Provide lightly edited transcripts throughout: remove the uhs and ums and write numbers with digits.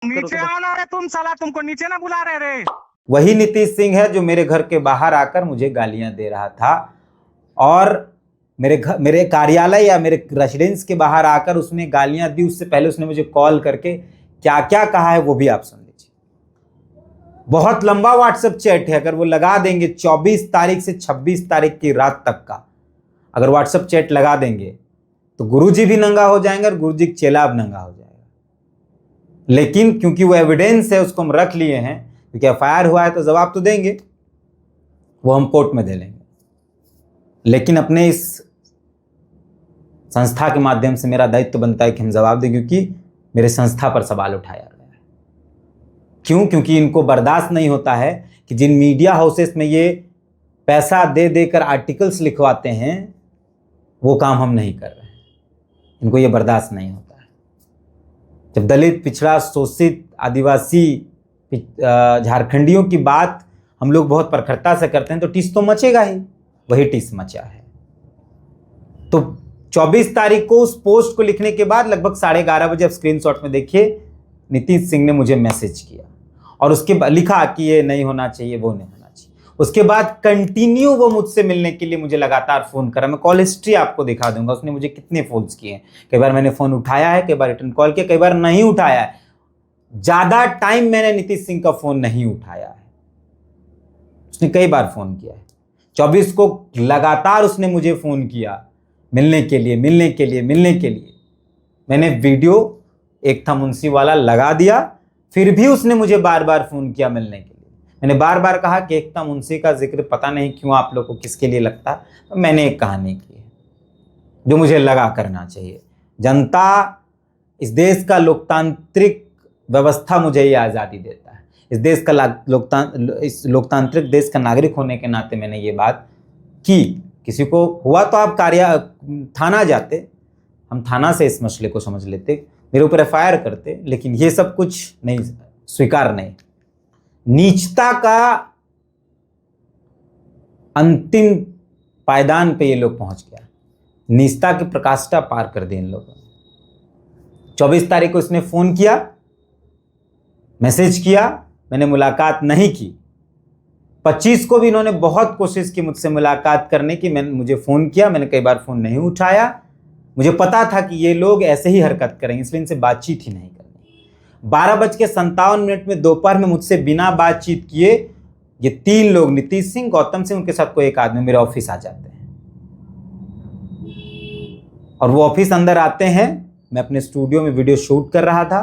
नीचे आना रे तुम, साला तुमको नीचे ना बुला रहे रे। वही नीतीश सिंह है जो मेरे घर के बाहर आकर मुझे गालियां दे रहा था, और मेरे कार्यालय या मेरे रेसिडेंस के बाहर आकर उसने गालियां दी। उससे पहले उसने मुझे कॉल करके क्या क्या कहा है वो भी आप सुन लीजिए। बहुत लंबा व्हाट्सएप चैट है, अगर वो लगा देंगे 24 तारीख से 26 तारीख की रात तक का, अगर व्हाट्सएप चैट लगा देंगे तो गुरुजी भी नंगा हो जाएंगे और गुरुजी का चेला अब नंगा हो जाएगा। लेकिन क्योंकि वो एविडेंस है, उसको हम रख लिए हैं, क्योंकि एफआईआर हुआ है तो जवाब तो देंगे, वो हम कोर्ट में दे लेंगे। लेकिन अपने इस संस्था के माध्यम से मेरा दायित्व बनता है कि हम जवाब दें, क्योंकि मेरे संस्था पर सवाल उठाया गया है। क्यों? क्योंकि इनको बर्दाश्त नहीं होता है कि जिन मीडिया हाउसेस में ये पैसा दे देकर आर्टिकल्स लिखवाते हैं वो काम हम नहीं कर रहे हैं। इनको ये बर्दाश्त नहीं होता है। जब दलित, पिछड़ा, शोषित, आदिवासी, झारखंडियों की बात हम लोग बहुत प्रखरता से करते हैं तो टीस तो मचेगा ही। वही टीस मचा है। तो 24 तारीख को उस पोस्ट को लिखने के बाद लगभग 11:30 बजे, अब स्क्रीनशॉट में देखिए, नीतीश सिंह ने मुझे मैसेज किया और उसके बाद लिखा कि ये नहीं होना चाहिए, वो नहीं होना चाहिए। उसके बाद कंटिन्यू वो मुझसे मिलने के लिए मुझे लगातार फोन करा। मैं कॉल हिस्ट्री आपको दिखा दूंगा, उसने मुझे कितने फोन्स किए हैं। कई बार मैंने फोन उठाया है, कई बार रिटर्न कॉल किया, कई बार नहीं उठाया है। ज्यादा टाइम मैंने नीतीश सिंह का फोन नहीं उठाया है, उसने कई बार फोन किया है। 24 को लगातार उसने मुझे फोन किया मिलने के लिए, मिलने के लिए, मिलने के लिए। मैंने वीडियो एक था मुंशी वाला लगा दिया, फिर भी उसने मुझे बार बार फोन किया मिलने के लिए। मैंने बार बार कहा कि एकता मुंशी का जिक्र पता नहीं क्यों आप लोग को किसके लिए लगता, तो मैंने एक कहानी की है जो मुझे लगा करना चाहिए। जनता, इस देश का लोकतांत्रिक व्यवस्था मुझे ये आज़ादी देता है। इस देश का इस लोकतांत्रिक देश का नागरिक होने के नाते मैंने ये बात की। किसी को हुआ तो आप थाना जाते, हम थाना से इस मसले को समझ लेते, मेरे ऊपर एफआईआर करते, लेकिन ये सब कुछ नहीं, स्वीकार नहीं। नीचता का अंतिम पायदान पे ये लोग पहुंच गया, नीचता की प्रकाष्ठा पार कर दी इन लोगों ने। 24 तारीख को इसने फोन किया, मैसेज किया, मैंने मुलाकात नहीं की। 25 को भी इन्होंने बहुत कोशिश की मुझसे मुलाकात करने की, मुझे फ़ोन किया, मैंने कई बार फ़ोन नहीं उठाया। मुझे पता था कि ये लोग ऐसे ही हरकत करेंगे, इसलिए इनसे बातचीत ही नहीं करनी। 12:57 में दोपहर में मुझसे बिना बातचीत किए ये 3 लोग, नीतीश सिंह, गौतम सिंह, उनके साथ कोई एक आदमी मेरे ऑफिस आ जाते हैं। और वो ऑफिस अंदर आते हैं, मैं अपने स्टूडियो में वीडियो शूट कर रहा था।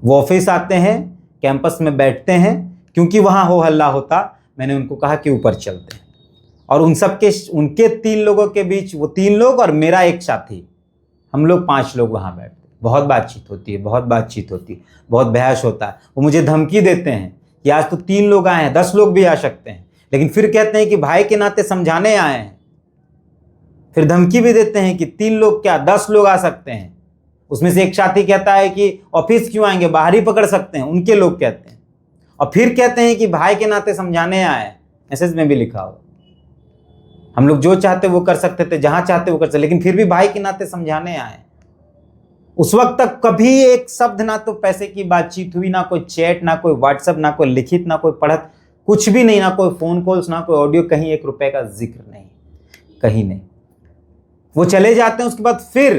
वो ऑफिस आते हैं, कैंपस में बैठते हैं, क्योंकि वहां हो हल्ला होता, मैंने उनको कहा कि ऊपर चलते हैं। और उनके 3 लोगों के बीच, वो 3 लोग और मेरा एक साथी, हम लोग 5 लोग वहां बैठते। बहुत बातचीत होती है, बहुत बातचीत होती है, बहुत बहस होता है। वो मुझे धमकी देते हैं कि आज तो 3 लोग आए हैं, 10 लोग भी आ सकते हैं, लेकिन फिर कहते हैं कि भाई के नाते समझाने आए हैं। फिर धमकी भी देते हैं कि 3 लोग क्या 10 लोग आ सकते हैं। उसमें से एक साथी कहता है कि ऑफिस क्यों आएंगे, बाहर ही पकड़ सकते हैं, उनके लोग कहते हैं। और फिर कहते हैं कि भाई के नाते समझाने आए, मैसेज में भी लिखा हो, हम लोग जो चाहते वो कर सकते थे, जहां चाहते वो कर सकते, लेकिन फिर भी भाई के नाते समझाने आए। उस वक्त तक कभी एक शब्द, ना तो पैसे की बातचीत हुई, ना कोई चैट, ना कोई व्हाट्सएप, ना कोई लिखित, ना कोई पढ़त, कुछ भी नहीं, ना कोई फोन कॉल्स, ना कोई ऑडियो, कहीं 1 रुपए का जिक्र नहीं, कहीं नहीं। वो चले जाते हैं। उसके बाद फिर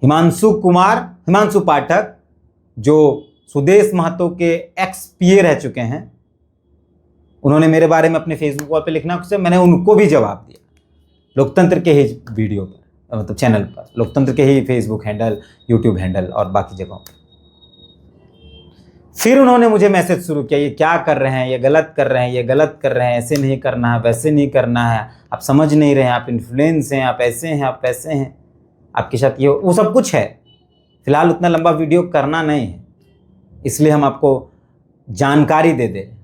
हिमांशु पाठक, जो सुदेश महतो के एक्स पीए रह चुके हैं, उन्होंने मेरे बारे में अपने फेसबुक वॉल पे लिखना, मैंने उनको भी जवाब दिया, लोकतंत्र के ही वीडियो पर, मतलब चैनल पर, लोकतंत्र के ही फेसबुक हैंडल, यूट्यूब हैंडल और बाकी जगहों पर। फिर उन्होंने मुझे मैसेज शुरू किया, ये क्या कर रहे हैं, ये गलत कर रहे हैं, ये गलत कर रहे हैं, ऐसे नहीं करना है, वैसे नहीं करना है, आप समझ नहीं रहे हैं, आप इन्फ्लुएंस हैं, आप ऐसे हैं, आप वैसे हैं, आपके साथ ये वो सब कुछ है। फिलहाल उतना लंबा वीडियो करना नहीं है, इसलिए हम आपको जानकारी दे दें।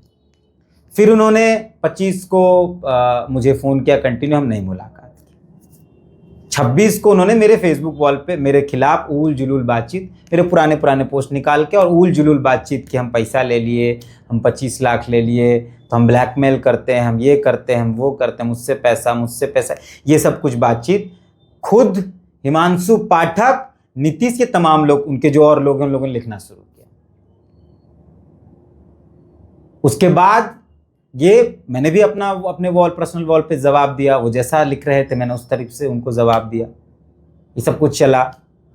फिर उन्होंने 25 को मुझे फ़ोन किया, कंटिन्यू, हम नहीं मुलाकात की। 26 को उन्होंने मेरे फेसबुक वॉल पे मेरे खिलाफ ऊल जुलूल बातचीत, मेरे पुराने पोस्ट निकाल के और ऊल जुलूल बातचीत की, हम पैसा ले लिए, हम 25 लाख ले लिए, तो हम ब्लैकमेल करते हैं, हम ये करते हैं, हम वो करते हैं, मुझसे पैसा, ये सब कुछ बातचीत खुद हिमांशु पाठक नीतीश के तमाम लोग, उनके जो और लोग हैं, उन लोगों ने लिखना शुरू किया। उसके बाद ये मैंने भी अपने वॉल, पर्सनल वॉल पे जवाब दिया। वो जैसा लिख रहे थे मैंने उस तरीके से उनको जवाब दिया। ये सब कुछ चला।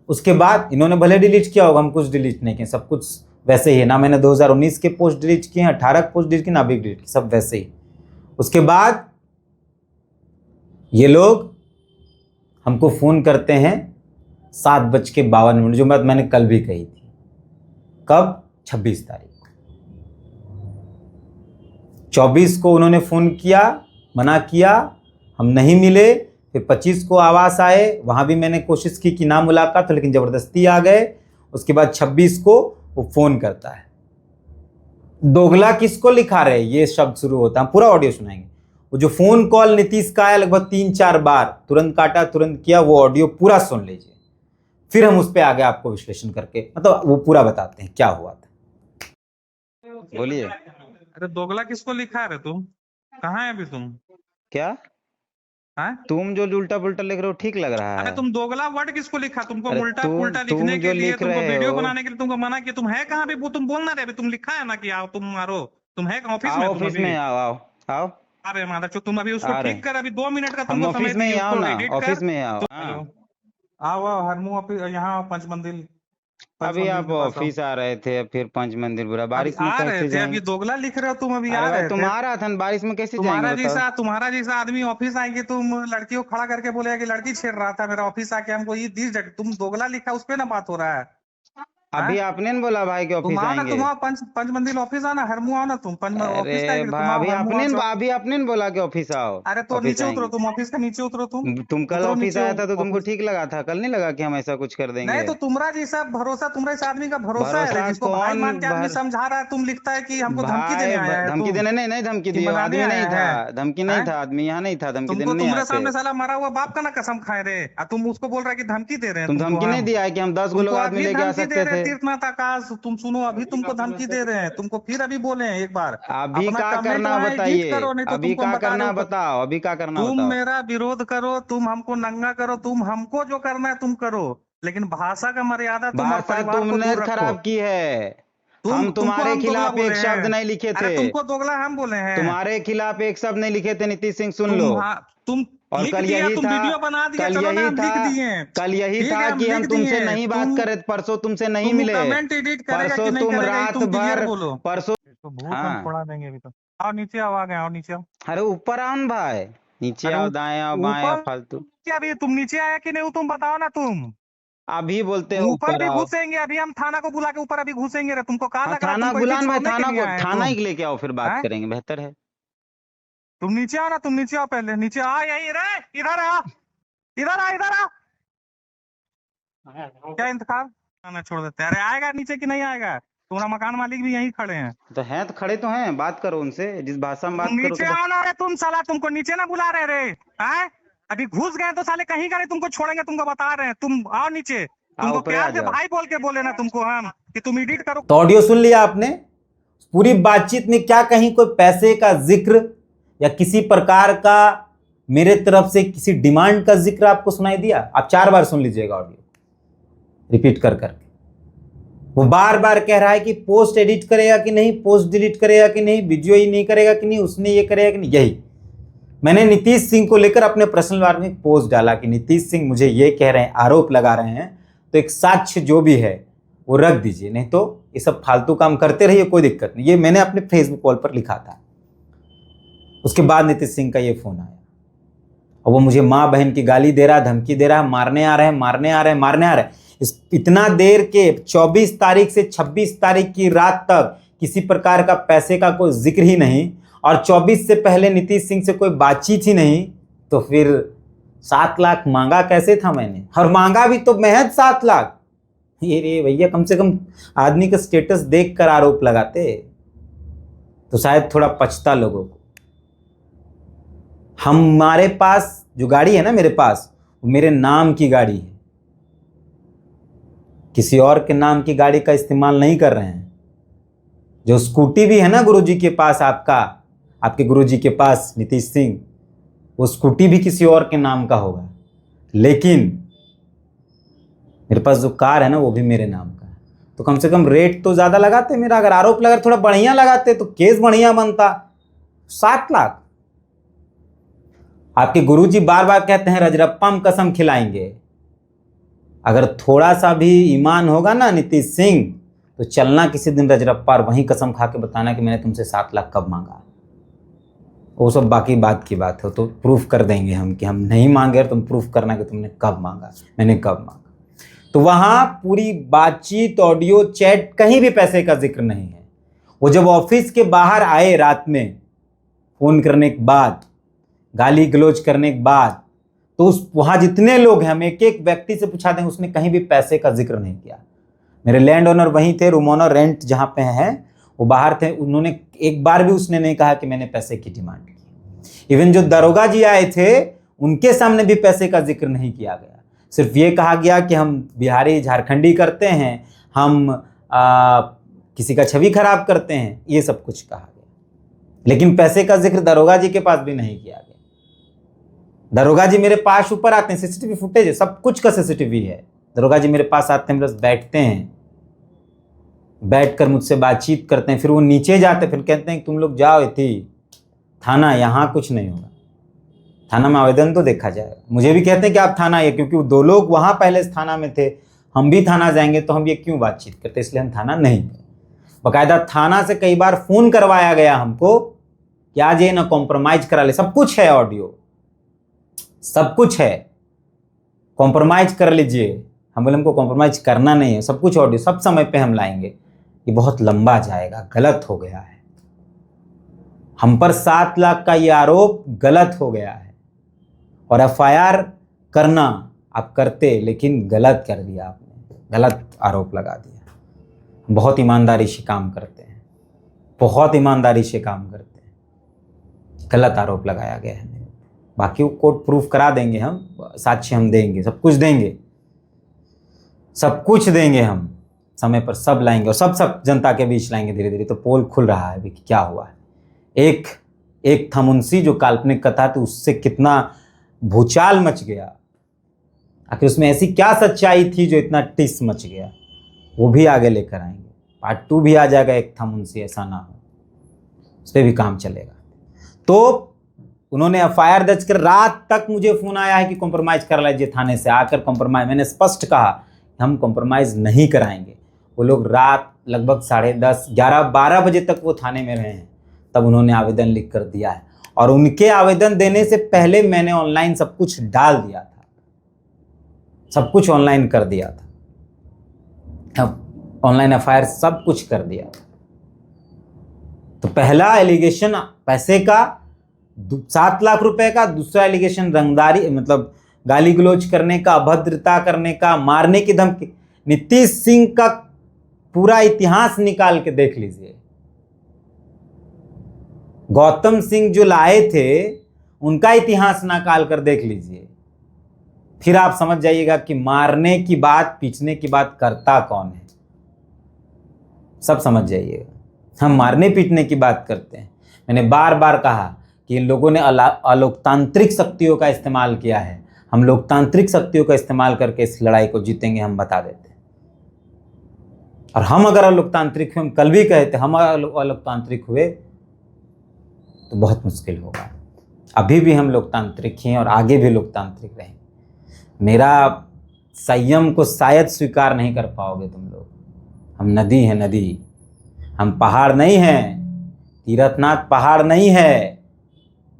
उसके बाद इन्होंने भले डिलीट किया होगा, हम कुछ डिलीट नहीं किए, सब कुछ वैसे ही है। ना मैंने 2019 के पोस्ट डिलीट किए हैं, 18 पोस्ट डिलीट किए, ना अभी डिलीट किए, सब वैसे ही। उसके बाद ये लोग हमको फ़ोन करते हैं 7:52, जो बात मैंने कल भी कही थी। कब? 26 तारीख को। 24 को उन्होंने फ़ोन किया, मना किया, हम नहीं मिले। फिर 25 को आवास आए, वहाँ भी मैंने कोशिश की कि ना मुलाकात हो, लेकिन ज़बरदस्ती आ गए। उसके बाद 26 को वो फ़ोन करता है। दोगला किसको लिखा रहे, ये शब्द शुरू होता है, पूरा ऑडियो सुनाएंगे। वो जो फ़ोन कॉल नीतीश का आया लगभग 3-4 बार, तुरंत काटा, तुरंत किया, वो ऑडियो पूरा सुन लीजिए, फिर हम उस पर आगे आपको विश्लेषण करके मतलब वो पूरा बताते हैं क्या हुआ था। बोलिए। अरे दोगला किसको लिखा है तुम? कहाँ है अभी तुम? क्या हाँ? तुम जो उल्टा पुल्टा लिख रहे हो ठीक लग रहा अरे है? तुम दोगला वर्ड किसको लिखा? तुमको अरे उल्टा तुम पुल्टा तुम लिखने जो के लिए, लिख तुमको रहे वीडियो हो, बनाने के लिए तुमको मना किया। तुम है कहाँ अभी? वो तुम बोलना रे, अभी तुम लिखा है ना कि आओ तुम मारो। तुम है ऑफिस में? आओ तुम ऑफिस अभी में, आओ आओ आओ अरे माता चो, तुम अभी उसको आ रहे ठीक कर। अभी 2 मिनट का हम तुमको ऑफिस समय में ही दिए, आओ उसको ना, एडिट ऑफिस कर। में ही आओ। हेलो, हाँ, आओ आओ हरमू ऑफिस, यहाँ पंच मंदिर, पंच अभी मंदिर आप के पास आओ। ऑफिस आ रहे थे, फिर पंच मंदिर बुरा, अभी बारिश में आ रहे कैसे थे, अभी जाएंगे? दोगला लिख रहे हो तुम, अभी आ अरे भाई रहे तुम थे। आ रहा था ना, बारिश में कैसे जाएंगे बताओ? तुम्हारा जैसा आदमी ऑफिस आएंगे, तुम लड़कियों को खड़ा करके बोलेगा कि लड़की छेड़ रहा था मेरा ऑफिस आके, हमको ये दिस जगह तुम दोगला लिखा, उस पे ना बात हो रहा है। अभी हाँ? आपने न बोला भाई कि तुम ऑफिस आओ ना, आएंगे। तुम आओ पंच मंदिर ऑफिस आओ ना, हरमू आओ ना, तुम अरे ऑफिस आएंगे, तुम भाई आओ हरमू आओ चौक। अभी आपने न बोला कि ऑफिस आओ, अरे तो ऑफिस नीचे उतरो, आएंगे। तुम ऑफिस के नीचे उतरो, तुम तुम कल उतरो ऑफिस नीचे आया था तो तुमको ऑफिस। ठीक लगा था? कल नहीं लगा कि हम ऐसा कुछ कर नहीं देंगे? तो तुम्हारा जैसा भरोसा, तुम्हारे इस आदमी का भरोसा है रे, भरोसा जिसको भाई कौन मान के आदमी समझा रहा है, तुम लिखता है कि हमको धमकी देने आया है धमकी तुम, देने नहीं धमकी कि दिए, मनाने आदमी नहीं आया था, है। धमकी नहीं था, आदमी यहाँ नहीं था, धमकी देने तुमको नहीं तुम्हारे आए थे। सामने साला मरा हुआ बाप का ना कसम खाए रे, तुम उसको बोल रहा है कि धमकी दे रहे हैं तुम तुमको धमकी नहीं हम। दिया है कि हम 10 गो तुमको लोग आदमी अभी लेके आ धमकी दे सकते रहे थे? हैं तीर्थनाथ आकाश, तुम सुनो, अभी तुमको धमकी दे रहे हैं, तुमको फिर अभी बोले हैं एक बार। अभी अपना क्या कमेंट करना वहां एडिट बताइए, करो, नहीं तो अभी तुमको हम क्या बता रहे करना ऊपर। बताओ, अभी क्या करना तुम बताओ। मेरा विरोध करो, तुम हमको नंगा करो, तुम हमको जो करना है तुम करो, लेकिन भाषा का मर्यादा तुम और भाषा परिवार को तुमने दूर रखो। खराब की है। हम तुमको तुम्हारे हम दोगला खिलाफ बोले एक शब्द हैं? नहीं लिखे अरे थे, तुमको दोगला हम बोले हैं? तुम्हारे खिलाफ एक शब्द नहीं लिखे थे, नीतीश सिंह सुन लो। तुम और लिख कल दिया, यही तुम था, वीडियो बना दिया, कल चलो ना यही हम था, लिख दिए। कल यही ठीक था है, हम कि हम लिख तुमसे दिए। नहीं बात करे, परसों तुमसे नहीं तुम मिले, कमेंट एडिट करेगा परसों कि नहीं तुम करेगा, ये रात तुम क्लियर भर, बोलो। परसों। तो भूत हम हाँ, छोड़ा देंगे अभी तो। आओ नीचे आओ, आ गए, आओ नीचे आओ। अरे ऊपर आओ न भाई, नीचे अरे आओ, दाएं आओ, बाएं आओ, ऊपर फालतू। क्या? अभी तुम नीचे आया कि नहीं तुम बताओ ना तुम। अभी बोलते हैं ऊपर ऊपर भी आओ। घुसेंगे, अभी हम थाना को बुला के ऊपर अभी घुसेंगे रे। तुमको कहा हाँ लग रहा है थाना तुमको इसी बुलान भाई, छोड़ने के थाना लिए को, आए हैं थाना तुम? ही लेके आओ, फिर बात हैं? करेंगे, बेहतर है। तुम नीचे आओ ना, तुम नीचे आओ, पहले नीचे आ, यही रे, इधर आ, इधर आ, इधर आ। क्या इंतखाब ना छोड़ देते? अरे आएगा नीचे कि नहीं आएगा? तुम्हारा मकान मालिक भी यहीं खड़े हैं। तो हैं तो खड़े तो हैं, बात करो उनसे, जिस भाषा में तुम बात करो नीचे तो आओ ना रे, तुम साला, तुमको नीचे ना बुला रहे रे। हैं? अभी घुस गए तो साले कहीं का नहीं तुमको छोड़ेंगे, तुमको बता रहे हैं। तुम आओ नीचे, आओ तुमको ऊपर आ प्यार से जाओ। भाई बोल के बोले ना तुमको हम कि तुम एडिट करो। तो ऑडियो सुन लिया आपने? पूरी बातचीत में क्या कहीं कोई पैसे का जिक्र या किसी प्रकार का मेरे तरफ से किसी डिमांड का जिक्र आपको सुनाई दिया? आप 4 बार सुन लीजिएगा ऑडियो, रिपीट कर करके। वो बार बार कह रहा है कि पोस्ट एडिट करेगा कि नहीं, पोस्ट डिलीट करेगा कि नहीं, वीडियो ही नहीं करेगा कि नहीं, उसने ये करेगा कि नहीं। यही मैंने नीतीश सिंह को लेकर अपने पर्सनल बारे में पोस्ट डाला कि नीतीश सिंह मुझे ये कह रहे हैं, आरोप लगा रहे हैं, तो एक साक्ष्य जो भी है वो रख दीजिए, नहीं तो ये सब फालतू काम करते रहिए, कोई दिक्कत नहीं। ये मैंने अपने फेसबुक वॉल पर लिखा था। उसके बाद नीतीश सिंह का ये फोन आया और वो मुझे माँ बहन की गाली दे रहा, धमकी दे रहा, मारने आ रहे हैं, मारने आ रहे हैं, मारने आ रहे हैं। इतना देर के 24 तारीख से 26 तारीख की रात तक किसी प्रकार का पैसे का कोई जिक्र ही नहीं, और 24 से पहले नीतीश सिंह से कोई बातचीत ही नहीं, तो फिर 7 लाख मांगा कैसे था मैंने? और मांगा भी तो महज 7 लाख। ये रे भैया, कम से कम आदमी का स्टेटस देख कर आरोप लगाते तो शायद थोड़ा पछता लोगों को। हमारे पास जो गाड़ी है ना, मेरे पास, वो मेरे नाम की गाड़ी है, किसी और के नाम की गाड़ी का इस्तेमाल नहीं कर रहे हैं। जो स्कूटी भी है ना गुरुजी के पास, आपके गुरुजी के पास नीतीश सिंह, वो स्कूटी भी किसी और के नाम का होगा, लेकिन मेरे पास जो कार है ना वो भी मेरे नाम का है, तो कम से कम रेट तो ज़्यादा लगाते मेरा। अगर आरोप लगा थोड़ा बढ़िया लगाते तो केस बढ़िया बनता। 7 लाख। आपके गुरुजी बार बार कहते हैं रजरप्पा में कसम खिलाएंगे। अगर थोड़ा सा भी ईमान होगा ना नीतीश सिंह, तो चलना किसी दिन रजरप्पा और वहीं कसम खा के बताना कि मैंने तुमसे 7 लाख कब मांगा। वो सब बाकी बात की बात है, तो प्रूफ कर देंगे हम कि हम नहीं मांगे और तुम प्रूफ करना कि तुमने कब मांगा, मैंने कब मांगा। तो वहाँ पूरी बातचीत, ऑडियो, चैट, कहीं भी पैसे का जिक्र नहीं है। वो जब ऑफिस के बाहर आए रात में फोन करने के बाद, गाली गलौज करने के बाद, तो उस वहाँ जितने लोग हैं, हम एक एक व्यक्ति से पूछा दें, उसने कहीं भी पैसे का जिक्र नहीं किया। मेरे लैंड ओनर वहीं थे, रूम ओनर, रेंट जहाँ पे हैं वो बाहर थे, उन्होंने एक बार भी उसने नहीं कहा कि मैंने पैसे की डिमांड की। इवन जो दरोगा जी आए थे उनके सामने भी पैसे का जिक्र नहीं किया गया। सिर्फ ये कहा गया कि हम बिहारी झारखंडी करते हैं, हम किसी का छवि खराब करते हैं, ये सब कुछ कहा गया, लेकिन पैसे का जिक्र दरोगा जी के पास भी नहीं किया गया। दरोगा जी मेरे पास ऊपर आते हैं, सीसीटीवी फुटेज है, सब कुछ का सीसीटीवी है। दरोगा जी मेरे पास आते हैं, मेरे पास बैठते हैं, बैठकर मुझसे बातचीत करते हैं, फिर वो नीचे जाते, फिर कहते हैं कि तुम लोग जाओ थाना, यहाँ कुछ नहीं होगा, थाना में आवेदन तो देखा जाएगा। मुझे भी कहते हैं कि आप थाना आइए, क्योंकि वो 2 लोग वहाँ पहले थाना में थे, हम भी थाना जाएंगे तो हम ये क्यों बातचीत करते, इसलिए हम थाना नहीं गए। बाकायदा थाना से कई बार फ़ोन करवाया गया हमको कि आज ये ना कॉम्प्रोमाइज़ करा ले, सब कुछ है, ऑडियो सब कुछ है, कॉम्प्रोमाइज़ कर लीजिए। हम बोले हमको कॉम्प्रोमाइज़ करना नहीं है, सब कुछ ऑडियो, सब समय पे हम लाएंगे। ये बहुत लंबा जाएगा, गलत हो गया है। हम पर 7 लाख का ये आरोप गलत हो गया है, और एफआईआर करना आप करते, लेकिन गलत कर दिया आपने, गलत आरोप लगा दिया। बहुत ईमानदारी से काम करते हैं, बहुत ईमानदारी से काम करते हैं, गलत आरोप लगाया गया है। बाकी वो कोर्ट प्रूफ करा देंगे, हम साक्ष्य हम देंगे, सब कुछ देंगे, सब कुछ देंगे, हम समय पर सब लाएंगे, और सब जनता के बीच लाएंगे धीरे धीरे। तो पोल खुल रहा है अभी कि क्या हुआ है। एक था मुंशी जो काल्पनिक कथा थी, उससे कितना भूचाल मच गया, आखिर उसमें ऐसी क्या सच्चाई थी जो इतना टिस मच गया, वो भी आगे लेकर आएंगे। पार्ट 2 भी आ जाएगा, एक था मुंशी, ऐसा ना हो, उस पर भी काम चलेगा। तो उन्होंने एफआईआर दर्ज कर, रात तक मुझे फ़ोन आया है कि कॉम्प्रोमाइज़ कर लीजिए थाने से आकर कॉम्प्रोमाइज़। मैंने स्पष्ट कहा हम कॉम्प्रोमाइज़ नहीं कराएंगे। वो लोग रात लगभग 10:30, 11, 12 बजे तक वो थाने में रहे हैं, तब उन्होंने आवेदन लिख कर दिया है। और उनके आवेदन देने से पहले मैंने ऑनलाइन सब कुछ डाल दिया था, सब कुछ ऑनलाइन कर दिया था, ऑनलाइन एफआईआर सब कुछ कर दिया था। तो पहला एलिगेशन पैसे का 7 लाख रुपए का, दूसरा एलिगेशन रंगदारी, मतलब गाली गलौज करने का, अभद्रता करने का, मारने की धमकी। नीतीश सिंह का पूरा इतिहास निकाल के देख लीजिए। गौतम सिंह जो लाए थे उनका इतिहास निकाल कर देख लीजिए, फिर आप समझ जाइएगा कि मारने की बात, पीटने की बात करता कौन है, सब समझ जाइएगा। हम मारने पीटने की बात करते हैं। मैंने बार बार कहा कि इन लोगों ने अलोकतांत्रिक शक्तियों का इस्तेमाल किया है। हम लोकतांत्रिक शक्तियों का इस्तेमाल करके इस लड़ाई को जीतेंगे, हम बता देते हैं। और हम अगर अलोकतांत्रिक हुए, हम कल भी कहे थे, हम अलोकतांत्रिक हुए तो बहुत मुश्किल होगा। अभी भी हम लोकतांत्रिक हैं और आगे भी लोकतांत्रिक रहेंगे। मेरा संयम को शायद स्वीकार नहीं कर पाओगे तुम लोग। हम नदी हैं, नदी, हम पहाड़ नहीं हैं, तीरथनाथ पहाड़ नहीं है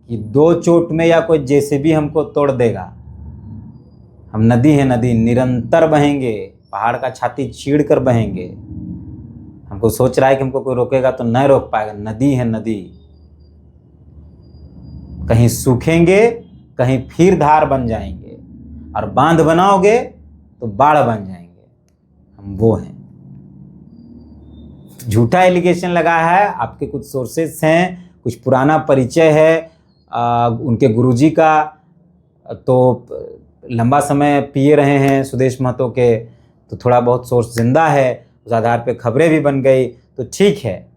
कि 2 चोट में या कोई जेसीबी हमको तोड़ देगा। हम नदी हैं, नदी, निरंतर बहेंगे, पहाड़ का छाती चीड़ कर बहेंगे। हमको सोच रहा है कि हमको कोई रोकेगा तो नहीं रोक पाएगा। नदी है, नदी, कहीं सूखेंगे, कहीं फिर धार बन जाएंगे, और बांध बनाओगे तो बाढ़ बन जाएंगे। हम वो हैं। झूठा एलिगेशन लगा है, आपके कुछ सोर्सेस हैं, कुछ पुराना परिचय है उनके गुरुजी का, तो लंबा समय पिए रहे हैं सुदेश महतो के, तो थोड़ा बहुत सोर्स जिंदा है, उस आधार पे खबरें भी बन गई, तो ठीक है।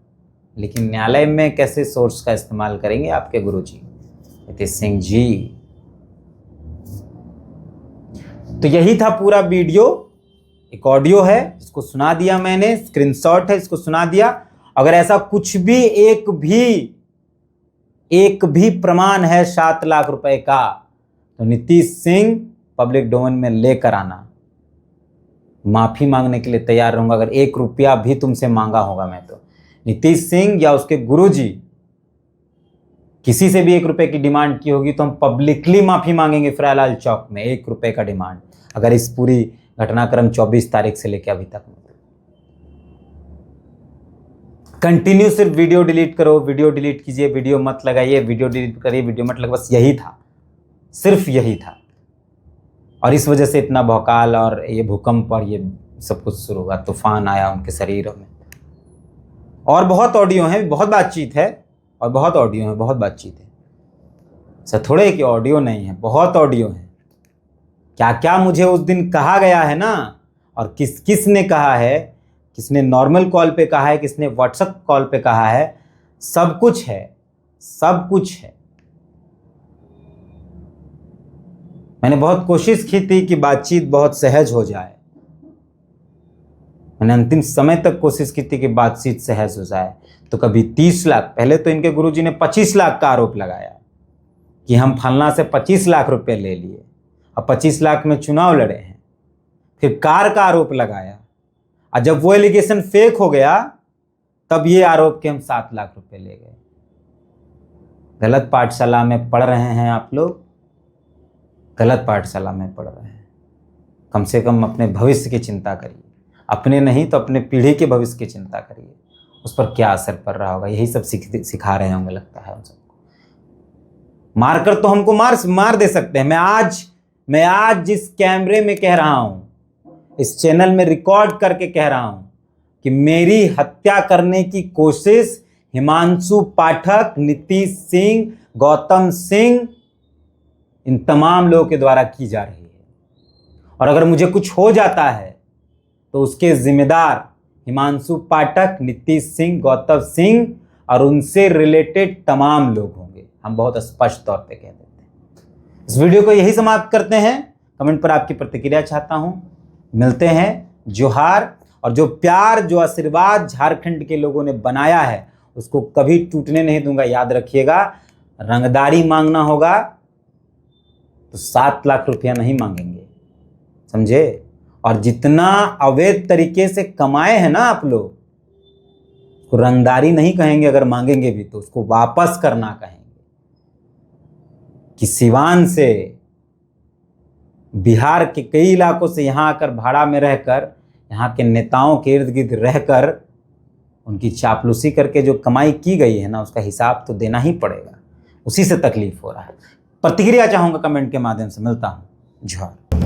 लेकिन न्यायालय में कैसे सोर्स का इस्तेमाल करेंगे आपके गुरुजी नीतीश सिंह जी। तो यही था पूरा वीडियो। एक ऑडियो है, इसको सुना दिया मैंने, स्क्रीनशॉट है, इसको सुना दिया। अगर ऐसा कुछ भी एक भी प्रमाण है 7 लाख रुपए का, तो नीतीश सिंह पब्लिक डोमेन में लेकर आना। माफी मांगने के लिए तैयार रहूंगा। अगर 1 रुपया भी तुमसे मांगा होगा मैं तो नीतीश सिंह या उसके गुरुजी किसी से भी 1 रुपए की डिमांड की होगी तो हम पब्लिकली माफी मांगेंगे फ्रायलाल चौक में, 1 रुपए का डिमांड। अगर इस पूरी घटनाक्रम 24 तारीख से लेकर अभी तक कंटिन्यू सिर्फ वीडियो डिलीट करो, वीडियो डिलीट कीजिए, वीडियो मत लगाइए, वीडियो डिलीट करिए, वीडियो मत लगाइए, बस यही था, सिर्फ यही था। और इस वजह से इतना भौकाल और ये भूकंप और ये सब कुछ शुरू हुआ, तूफान आया उनके शरीरों में। और बहुत ऑडियो हैं, बहुत बातचीत है, और बहुत ऑडियो है, बहुत बातचीत है। सर थोड़े कि ऑडियो नहीं है, बहुत ऑडियो है। क्या क्या मुझे उस दिन कहा गया है ना, और किसने कहा है, किसने नॉर्मल कॉल पे कहा है, किसने व्हाट्सएप कॉल पे कहा है, सब कुछ है, सब कुछ है। मैंने बहुत कोशिश की थी कि बातचीत बहुत सहज हो जाए। मैंने अंतिम समय तक कोशिश की थी कि बातचीत सहज हो जाए। तो कभी 30 लाख, पहले तो इनके गुरुजी ने 25 लाख का आरोप लगाया कि हम फलना से 25 लाख रुपए ले लिए और 25 लाख में चुनाव लड़े हैं। फिर कार का आरोप लगाया, और जब वो एलिगेशन फेक हो गया तब ये आरोप कि हम 7 लाख रुपए ले गए। गलत पाठशाला में पढ़ रहे हैं आप लोग, गलत पाठशाला में पढ़ रहे हैं। कम से कम अपने भविष्य की चिंता करिए, अपने नहीं तो अपने पीढ़ी के भविष्य की चिंता करिए, उस पर क्या असर पड़ रहा होगा। यही सब सिखा रहे होंगे लगता है उन सबको। मारकर तो हमको मार दे सकते हैं। मैं आज जिस कैमरे में कह रहा हूं, इस चैनल में रिकॉर्ड करके कह रहा हूं कि मेरी हत्या करने की कोशिश हिमांशु पाठक, नीतीश सिंह, गौतम सिंह, इन तमाम लोगों के द्वारा की जा रही है। और अगर मुझे कुछ हो जाता है तो उसके जिम्मेदार हिमांशु पाठक, नीतीश सिंह, गौतम सिंह और उनसे रिलेटेड तमाम लोग होंगे। हम बहुत स्पष्ट तौर पे कह देते हैं। इस वीडियो को यही समाप्त करते हैं। कमेंट पर आपकी प्रतिक्रिया चाहता हूं। मिलते हैं। जोहार। और जो प्यार, जो आशीर्वाद झारखंड के लोगों ने बनाया है उसको कभी टूटने नहीं दूंगा। याद रखिएगा, रंगदारी मांगना होगा तो 7 लाख रुपया नहीं मांगेंगे, समझे। और जितना अवैध तरीके से कमाए हैं ना आप लोग, उसको रंगदारी नहीं कहेंगे। अगर मांगेंगे भी तो उसको वापस करना कहेंगे। कि सिवान से, बिहार के कई इलाकों से यहाँ आकर भाड़ा में रहकर, यहाँ के नेताओं के इर्द गिर्द रहकर उनकी चापलूसी करके जो कमाई की गई है ना, उसका हिसाब तो देना ही पड़ेगा। उसी से तकलीफ हो रहा है। प्रतिक्रिया चाहूंगा कमेंट के माध्यम से। मिलता हूं। जोहार।